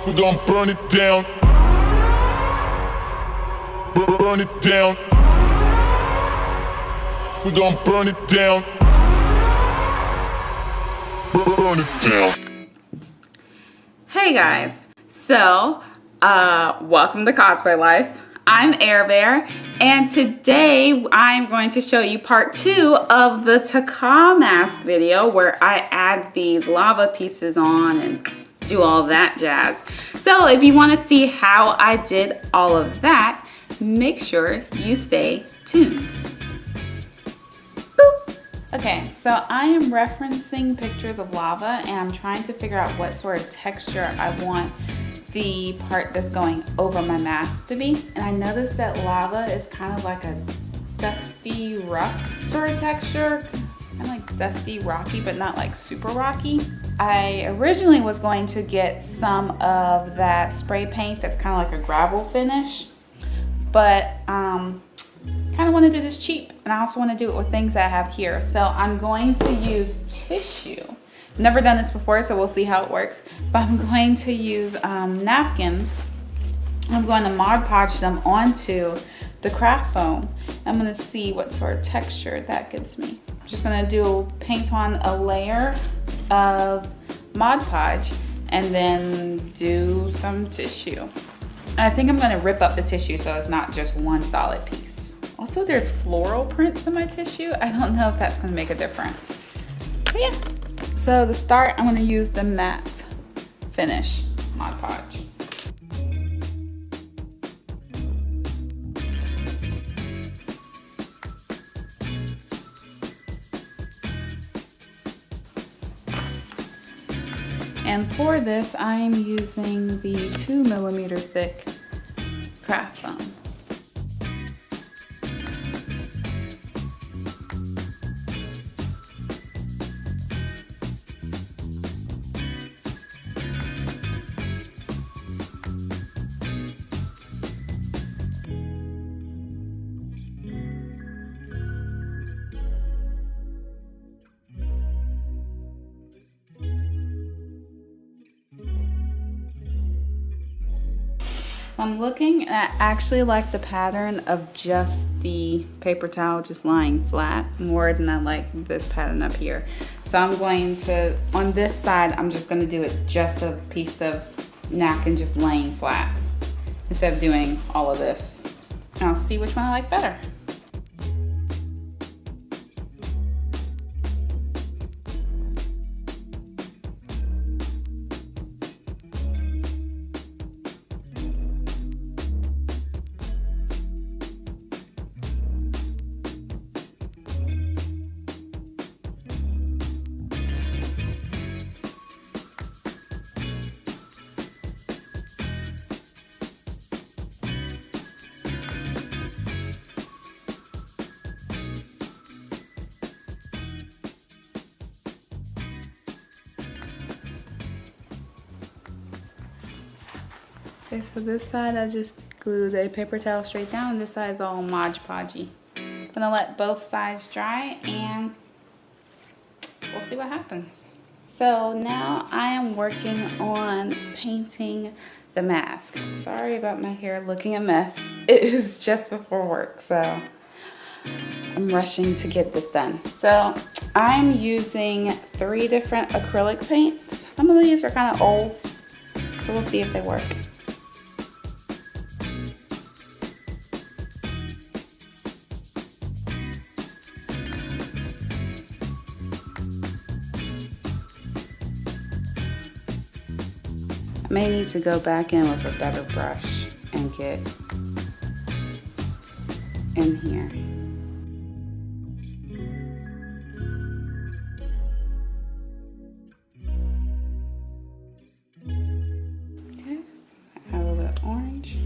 We gon' burn it down. Burn it down. We gon' burn it down. Burn it down. Hey guys, so welcome to Cosplay Life. I'm Air Bear, and today I'm going to show you part 2 of the Teka mask video where I add these lava pieces on and do all that jazz. So if you want to see how I did all of that, make sure you stay tuned. Boop. Okay, so I am referencing pictures of lava and I'm trying to figure out what sort of texture I want the part that's going over my mask to be. And I noticed that lava is kind of like a dusty, rough sort of texture. Kind of like dusty, rocky, but not like super rocky. I originally was going to get some of that spray paint that's kind of like a gravel finish, but kind of want to do this cheap, and I also want to do it with things that I have here. So I'm going to use tissue. I've never done this before, so we'll see how it works. But I'm going to use napkins. I'm going to Mod Podge them onto the craft foam. I'm going to see what sort of texture that gives me. I'm just going to paint on a layer of Mod Podge and then do some tissue. And I think I'm going to rip up the tissue so it's not just one solid piece. Also, there's floral prints in my tissue. I don't know if that's going to make a difference. But yeah. So to start, I'm going to use the matte finish Mod Podge. And for this, I'm using the 2mm thick craft foam. So I'm looking at actually like the pattern of just the paper towel just lying flat more than I like this pattern up here. So I'm going to, on this side, I'm just going to do it just a piece of napkin just laying flat instead of doing all of this. And I'll see which one I like better. Okay, so this side I just glued a paper towel straight down, and this side is all Mod Podgey. I'm gonna let both sides dry and we'll see what happens. So now I am working on painting the mask. Sorry about my hair looking a mess. It is just before work, so I'm rushing to get this done. So I'm using 3 different acrylic paints. Some of these are kind of old, so we'll see if they work. I may need to go back in with a better brush and get in here. Okay, add a little bit of orange.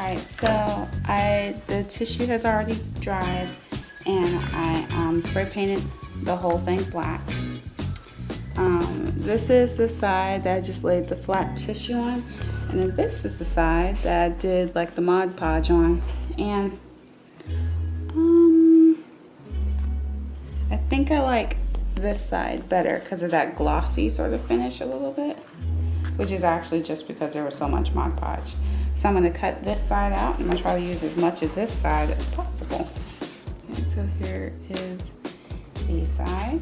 Alright, so the tissue has already dried and I spray painted the whole thing black. This is the side that I just laid the flat tissue on, and then this is the side that I did like the Mod Podge on. And I think I like this side better because of that glossy sort of finish a little bit, which is actually just because there was so much Mod Podge. So I'm going to cut this side out. I'm going to try to use as much of this side as possible. And so here is the side.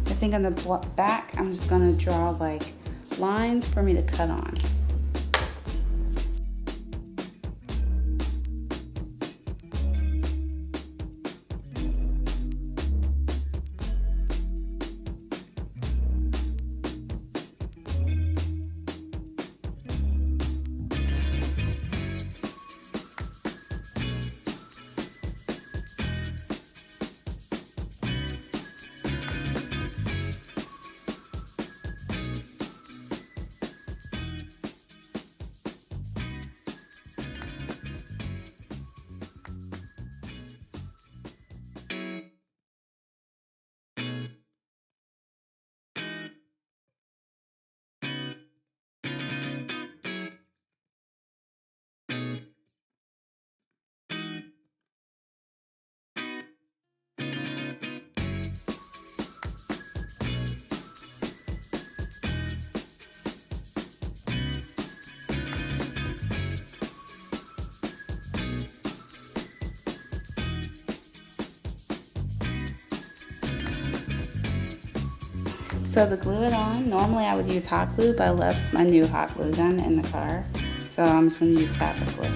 I think on the back, I'm just going to draw like lines for me to cut on. So to glue it on, normally I would use hot glue, but I left my new hot glue gun in the car. So I'm just going to use paper glue.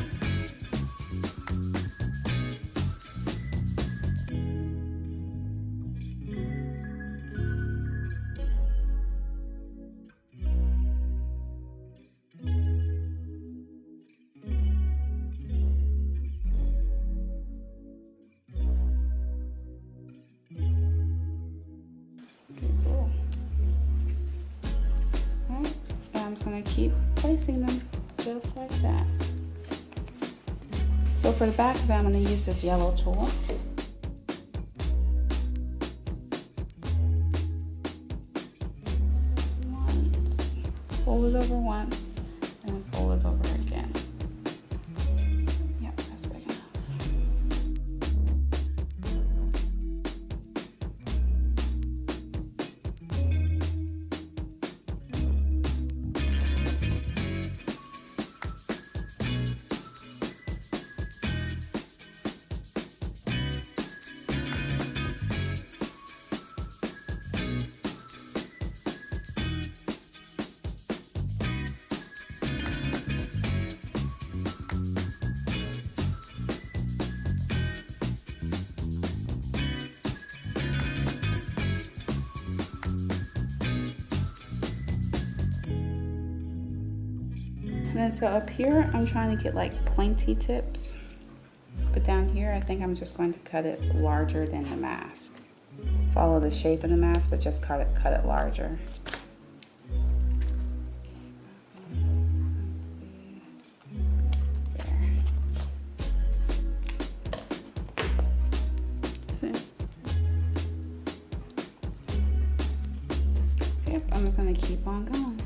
I'm just going to keep placing them just like that. So for the back of it, I'm going to use this yellow tool. Once, fold it over once, and then fold it over again. Yep, that's big enough. And then so up here, I'm trying to get like pointy tips. But down here, I think I'm just going to cut it larger than the mask. Follow the shape of the mask, but just cut it larger. Yep, I'm just going to keep on going.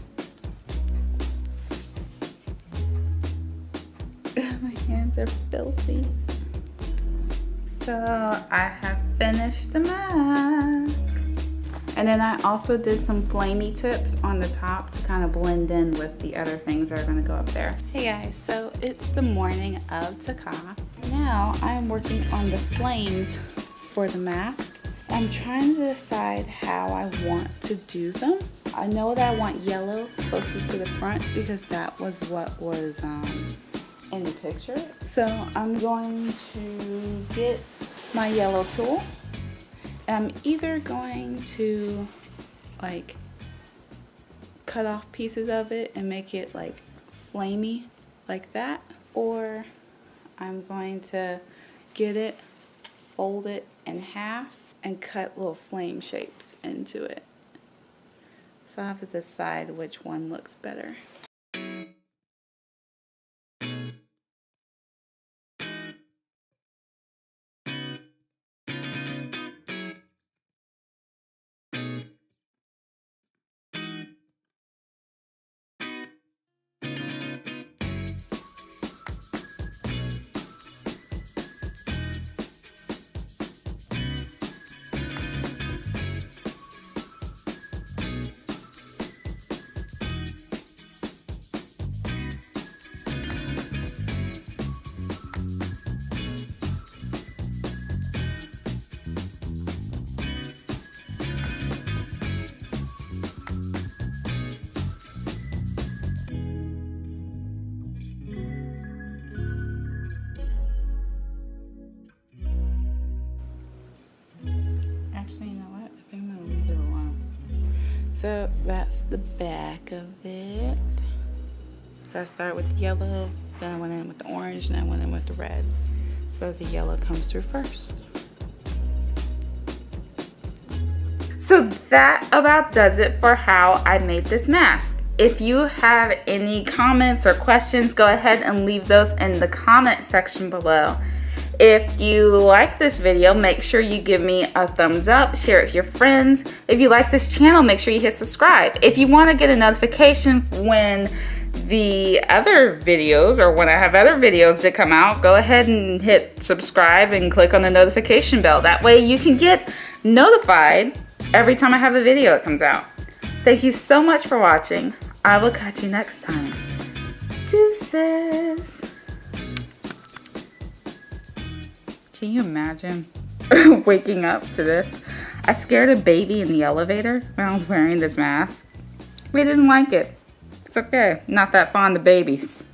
My hands are filthy. So I have finished the mask. And then I also did some flamey tips on the top to kind of blend in with the other things that are going to go up there. Hey guys, so it's the morning of Teka. Now I'm working on the flames for the mask. I'm trying to decide how I want to do them. I know that I want yellow closest to the front because that was what was in the picture. So I'm going to get my yellow tool. And I'm either going to like cut off pieces of it and make it like flamey like that, or I'm going to get it, fold it in half, and cut little flame shapes into it. So I have to decide which one looks better. Actually, you know what? I think I'm gonna leave it alone. So that's the back of it. So I started with the yellow, then I went in with the orange, and then I went in with the red. So the yellow comes through first. So that about does it for how I made this mask. If you have any comments or questions, go ahead and leave those in the comment section below. If you like this video, make sure you give me a thumbs up, share it with your friends. If you like this channel, make sure you hit subscribe. If you want to get a notification when the other videos or when I have other videos that come out, go ahead and hit subscribe and click on the notification bell. That way you can get notified every time I have a video that comes out. Thank you so much for watching. I will catch you next time. Deuces. Can you imagine waking up to this? I scared a baby in the elevator when I was wearing this mask. They didn't like it. It's okay. Not that fond of babies.